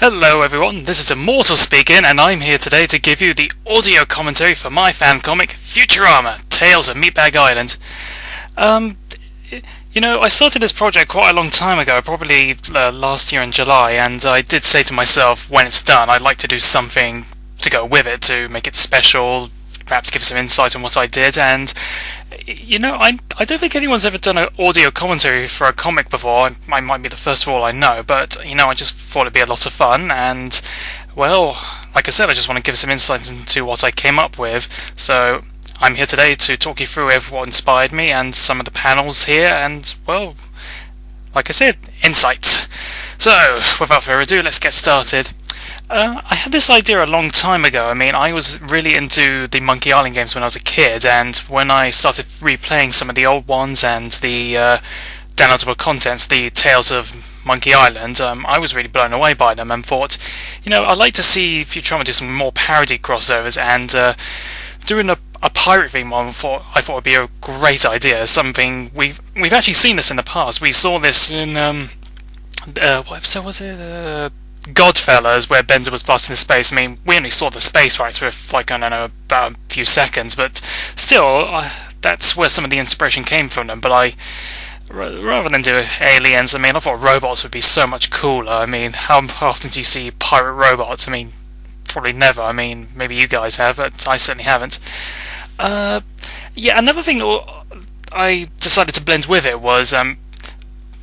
Hello everyone, this is Immortal speaking, and I'm here today to give you the audio commentary for my fan comic, Futurama, Tales of Meatbag Island. I started this project quite a long time ago, probably last year in July, and I did say to myself, when it's done, I'd like to do something to go with it, to make it special, perhaps give some insight on what I did, and I don't think anyone's ever done an audio commentary for a comic before. I might be the first of all I know, but I just thought it'd be a lot of fun, and well, like I said, I just want to give some insight into what I came up with. So I'm here today to talk you through what inspired me and some of the panels here, and well, like I said, insight. So without further ado, let's get started. I had this idea a long time ago. I was really into the Monkey Island games when I was a kid, and when I started replaying some of the old ones and the downloadable contents, the Tales of Monkey Island, I was really blown away by them and thought, I'd like to see Futurama do some more parody crossovers, and doing a pirate theme one I thought would be a great idea. Something we've actually seen this in the past. We saw this in what episode was it? Godfellas, where Bender was blasting in space. We only saw the space rights with, about a few seconds, but still, that's where some of the inspiration came from them. But rather than do aliens, I thought robots would be so much cooler. How often do you see pirate robots? Probably never. Maybe you guys have, but I certainly haven't. Another thing that I decided to blend with it was,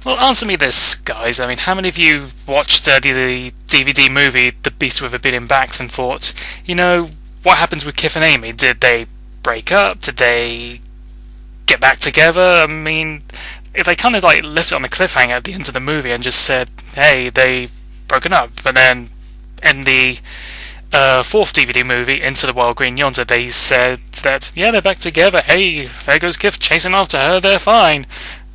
well, answer me this, guys. How many of you watched the DVD movie The Beast with a Billion Backs and thought, what happens with Kif and Amy? Did they break up? Did they get back together? If they kind of left it on a cliffhanger at the end of the movie and just said, hey, they've broken up, but then in the fourth DVD movie, Into the Wild Green Yonder, they said that, yeah, they're back together. Hey, there goes Kif chasing after her, they're fine.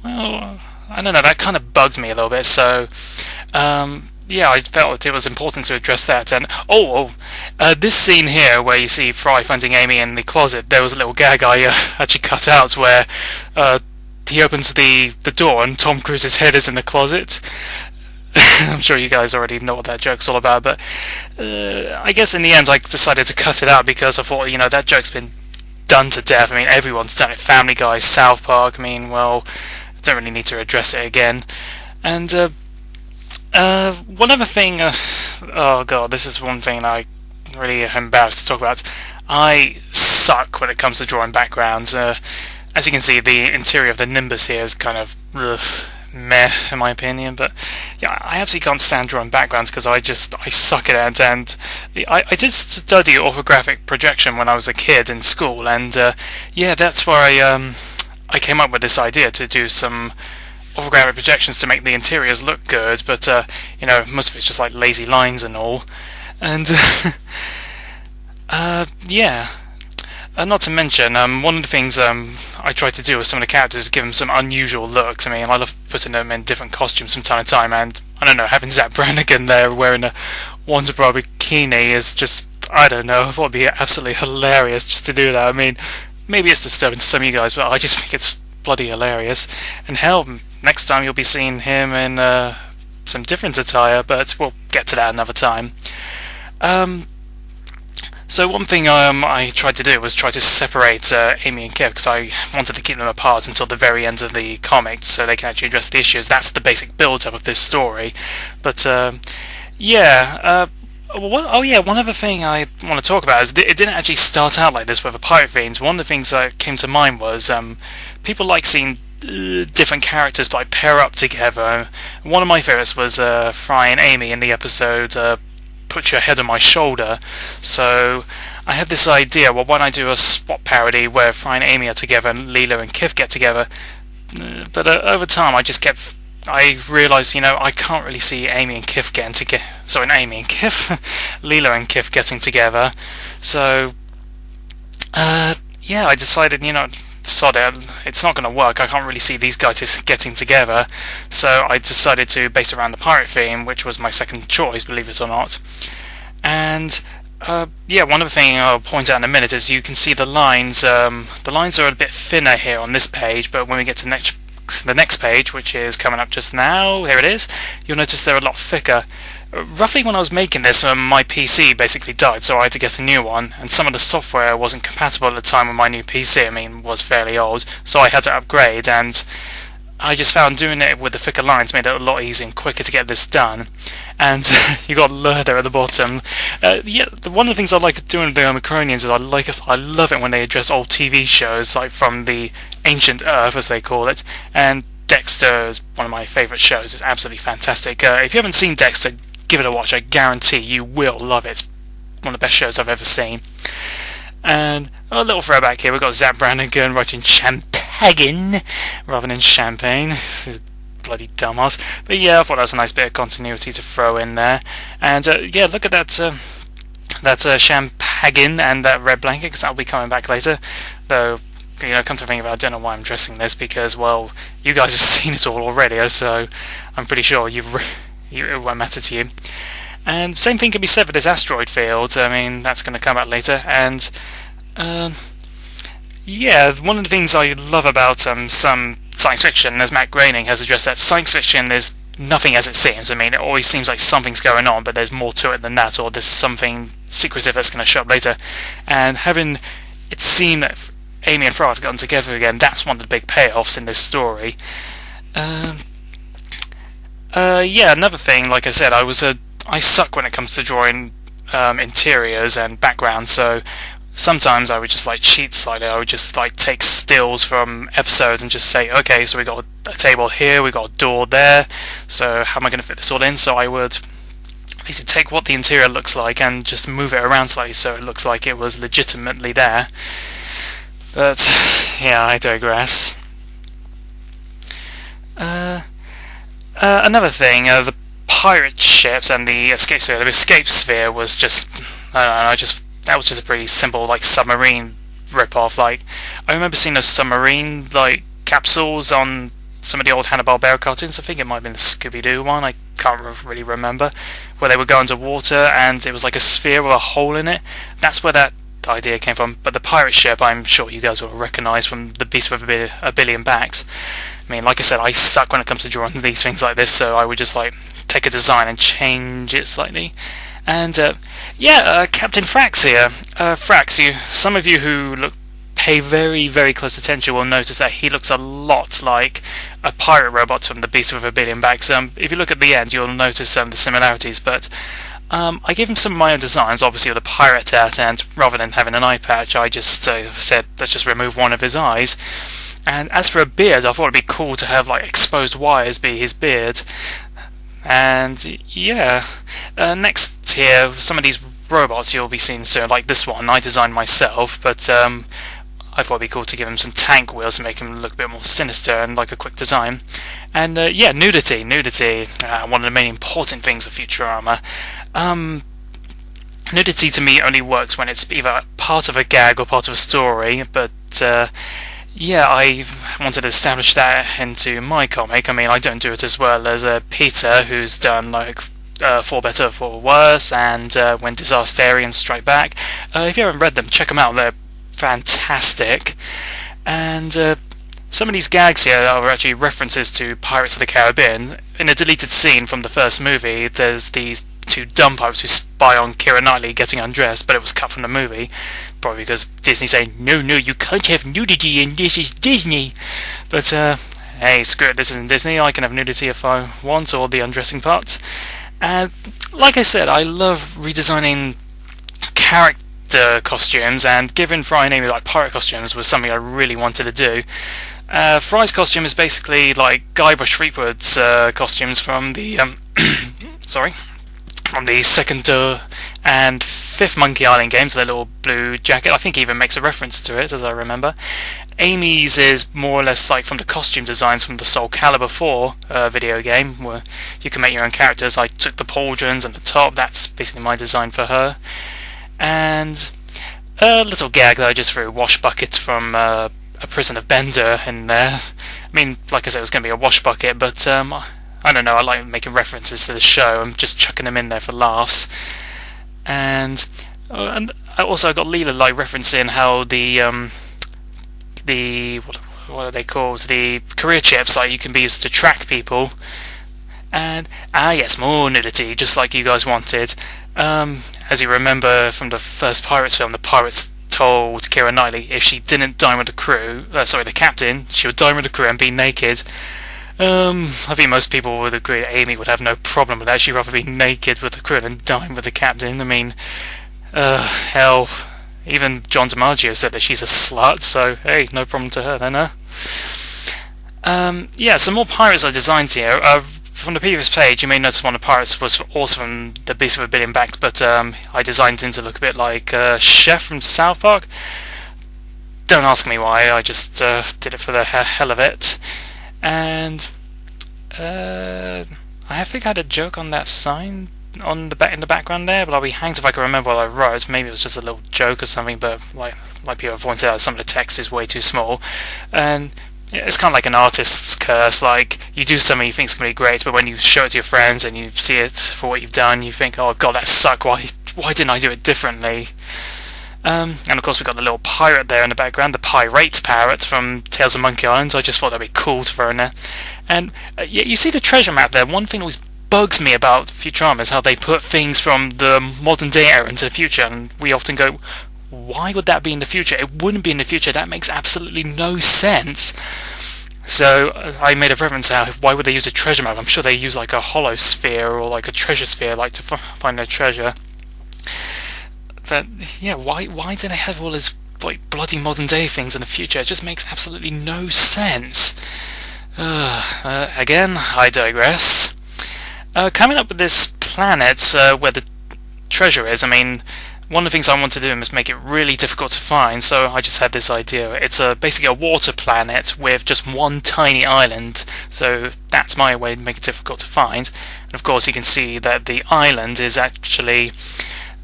Well, I don't know, that kind of bugged me a little bit, so I felt it was important to address that. And this scene here where you see Fry finding Amy in the closet, there was a little gag I actually cut out where he opens the door and Tom Cruise's head is in the closet. I'm sure you guys already know what that joke's all about, but I guess in the end I decided to cut it out because I thought, that joke's been done to death. Everyone's done it. Family Guy, South Park, well, don't really need to address it again. And one other thing, oh god, this is one thing I really embarrassed to talk about. I suck when it comes to drawing backgrounds. As you can see, the interior of the Nimbus here is kind of meh in my opinion, but yeah, I absolutely can't stand drawing backgrounds because I suck at it. And I did study orthographic projection when I was a kid in school, and that's where I came up with this idea to do some orthographic projections to make the interiors look good, but most of it's just lazy lines and all. And not to mention, one of the things I tried to do with some of the characters is give them some unusual looks. I love putting them in different costumes from time to time, and I don't know, having Zach Brannigan there wearing a Wonder Bra bikini is just, I don't know, I thought it'd be absolutely hilarious just to do that. Maybe it's disturbing to some of you guys, but I just think it's bloody hilarious. And hell, next time you'll be seeing him in some different attire, but we'll get to that another time. So one thing I tried to do was try to separate Amy and Kif, because I wanted to keep them apart until the very end of the comic so they can actually address the issues. That's the basic build-up of this story. But one other thing I want to talk about is it didn't actually start out like this with a pirate themes. One of the things that came to mind was people like seeing different characters pair up together. One of my favourites was Fry and Amy in the episode Put Your Head on My Shoulder. So I had this idea, well, why don't I do a spot parody where Fry and Amy are together and Leela and Kif get together. But over time I realised, I can't really see Amy and Kif getting together. Sorry, not Amy and Kif, Leela and Kif getting together. So, I decided, sod it, it's not going to work. I can't really see these guys getting together. So I decided to base it around the pirate theme, which was my second choice, believe it or not. And one other thing I'll point out in a minute is you can see the lines. The lines are a bit thinner here on this page, but when we get to the next page, which is coming up just now, here it is, you'll notice they're a lot thicker. roughly when I was making this, my PC basically died, so I had to get a new one, and some of the software wasn't compatible at the time with my new PC. I mean, was fairly old, so I had to upgrade, and I just found doing it with the thicker lines made it a lot easier and quicker to get this done. And you got Lur there at the bottom. One of the things I like doing with the Omicronians is I love it when they address old TV shows, like from the ancient Earth, as they call it. And Dexter is one of my favourite shows. It's absolutely fantastic. If you haven't seen Dexter, give it a watch. I guarantee you will love it. It's one of the best shows I've ever seen. And a little throwback here. We've got Zach Brannigan writing Champagne rather than champagne. Bloody dumbass. But yeah, I thought that was a nice bit of continuity to throw in there. And yeah, look at that champagne and that red blanket, because that'll be coming back later. Though, you know, come to think of it, I don't know why I'm dressing this, because, well, you guys have seen it all already, so I'm pretty sure it won't matter to you. And same thing can be said for this asteroid field. I mean, that's going to come out later. And yeah, one of the things I love about some science fiction, as Matt Groening has addressed, that science fiction is nothing as it seems. I mean, it always seems like something's going on, but there's more to it than that, or there's something secretive that's going to show up later. And having it seem that Amy and Fry have gotten together again, that's one of the big payoffs in this story. Yeah, another thing, like I said, I suck when it comes to drawing interiors and backgrounds, so sometimes I would just like cheat slightly. I would just like take stills from episodes and just say, okay, so we got a table here, we got a door there, so how am I going to fit this all in? So I would basically take what the interior looks like and just move it around slightly so it looks like it was legitimately there. But yeah, I digress. Another thing, the pirate ships and the escape sphere. The escape sphere was just, I don't know, that was just a pretty simple like submarine rip-off. Like, I remember seeing those submarine like capsules on some of the old Hanna-Barbera cartoons. I think it might have been the Scooby-Doo one. I can't really remember, where they would go underwater and it was like a sphere with a hole in it. That's where that idea came from. But the pirate ship, I'm sure you guys will recognise from The Beast with a Billion Backs. I mean, like I said, I suck when it comes to drawing these things like this, so I would just like take a design and change it slightly. And Captain Frax here. Frax, some of you who pay very, very close attention will notice that he looks a lot like a pirate robot from The Beast with a Billion Backs. If you look at the end, you'll notice the similarities, but I gave him some of my own designs, obviously with a pirate tat, and rather than having an eye patch, I just said, let's just remove one of his eyes. And as for a beard, I thought it'd be cool to have like exposed wires be his beard. And yeah, next here, some of these robots you'll be seeing soon, like this one I designed myself, but I thought it'd be cool to give him some tank wheels to make him look a bit more sinister and like a quick design. And nudity, one of the main important things of Futurama. Nudity to me only works when it's either part of a gag or part of a story, but I wanted to establish that into my comic. I mean, I don't do it as well as Peter, who's done like For Better, For Worse, and When Disasterians Strike Back. If you haven't read them, check them out. They're fantastic. And some of these gags here are actually references to Pirates of the Caribbean. In a deleted scene from the first movie, there's these two dumb pirates who spy on Keira Knightley getting undressed, but it was cut from the movie, probably because Disney saying, no, you can't have nudity and this is Disney. But hey, screw it, this isn't Disney, I can have nudity if I want, or the undressing parts. And like I said, I love redesigning character costumes, and giving Fry and Amy like pirate costumes was something I really wanted to do. Fry's costume is basically like Guybrush Threepwood's costumes from the from the second and fifth Monkey Island games, their little blue jacket. I think he even makes a reference to it, as I remember. Amy's is more or less like from the costume designs from the Soul Calibur 4 video game, where you can make your own characters. I took the pauldrons and the top, that's basically my design for her. And a little gag that I just threw, wash buckets from A Prison of Bender in there. I mean, like I said, it was going to be a wash bucket, but I don't know, I like making references to the show. I'm just chucking them in there for laughs. And I also got Leela like referencing how the what are they called? The career chips, like you can be used to track people. And yes, more nudity, just like you guys wanted. As you remember from the first Pirates film, the pirates told Keira Knightley if she didn't dine with the crew, the captain, she would dine with the crew and be naked. I think most people would agree that Amy would have no problem with that. She'd rather be naked with the crew than dine with the captain. I mean, hell, even John DiMaggio said that she's a slut, so hey, no problem to her then, huh? Some more pirates are designed here. From the previous page, you may notice one of the pirates was also from The Beast with a Billion Backs, but I designed him to look a bit like Chef from South Park. Don't ask me why, I just did it for the hell of it. And I think I had a joke on that sign on in the background there, but I'll be hanged if I can remember what I wrote. Maybe it was just a little joke or something, but like people have pointed out, some of the text is way too small. And it's kind of like an artist's curse. Like, you do something you think is going to be great, but when you show it to your friends and you see it for what you've done, you think, oh god, that sucked, why didn't I do it differently? And of course we've got the little pirate there in the background, the pirate parrot from Tales of Monkey Island. I just thought that'd be cool to throw in there. And you see the treasure map there. One thing that always bugs me about Futurama is how they put things from the modern day era into the future, and we often go, why would that be in the future? It wouldn't be in the future. That makes absolutely no sense. So I made a reference to why would they use a treasure map? I'm sure they use like a hollow sphere or like a treasure sphere, like to find their treasure. But yeah, why do they have all these like bloody modern day things in the future? It just makes absolutely no sense. Again, I digress. Coming up with this planet where the treasure is, I mean, one of the things I want to do is make it really difficult to find, so I just had this idea. It's basically a water planet with just one tiny island, so that's my way to make it difficult to find. And of course you can see that the island is actually,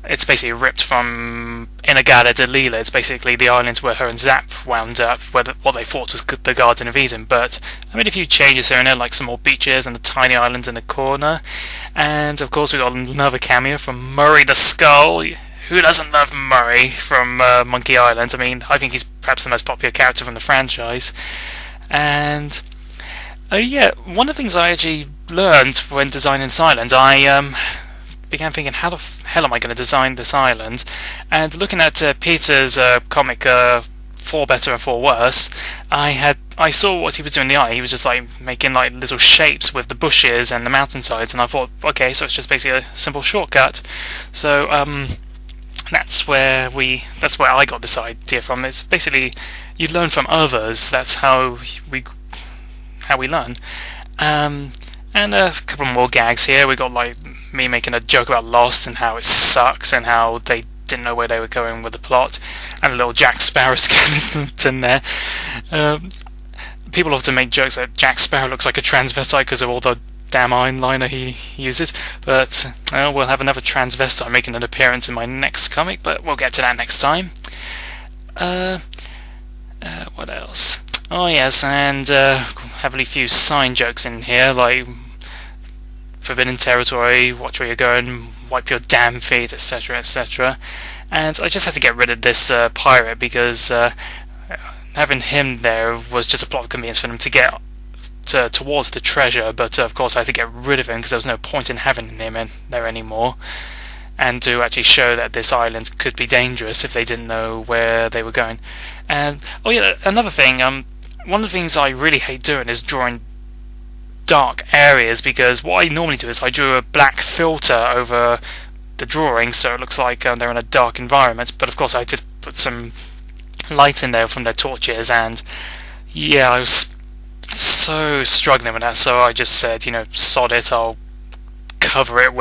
it's basically ripped from Inagada de Lila. It's basically the island where her and Zap wound up, where what they thought was the Garden of Eden. But I made a few changes here and there, like some more beaches and a tiny island in the corner. And of course we got another cameo from Murray the Skull. Who doesn't love Murray from Monkey Island? I mean, I think he's perhaps the most popular character from the franchise. And one of the things I actually learned when designing this island, I began thinking, how the hell am I going to design this island? And looking at Peter's comic For Better and For Worse, I saw what he was doing in the island. He was just like making like little shapes with the bushes and the mountainsides, and I thought, okay, so it's just basically a simple shortcut. So that's where I got this idea from. It's basically you learn from others. That's how we learn. And a couple more gags here. We got like me making a joke about Lost and how it sucks and how they didn't know where they were going with the plot, and a little Jack Sparrow skeleton there. People often make jokes that Jack Sparrow looks like a transvestite because of all the damn eyeliner he uses, but we'll have another transvestite making an appearance in my next comic, but we'll get to that next time. What else? Oh yes, and heavily few sign jokes in here, like Forbidden Territory, watch where you're going, wipe your damn feet, etc, etc. And I just had to get rid of this pirate because having him there was just a plot convenience for them to get towards the treasure, but of course I had to get rid of him because there was no point in having him in there anymore, and to actually show that this island could be dangerous if they didn't know where they were going. And another thing, one of the things I really hate doing is drawing dark areas, because what I normally do is I drew a black filter over the drawing so it looks like they're in a dark environment, but of course I did put some light in there from their torches, and yeah, I was so struggling with that, so I just said, sod it, I'll cover it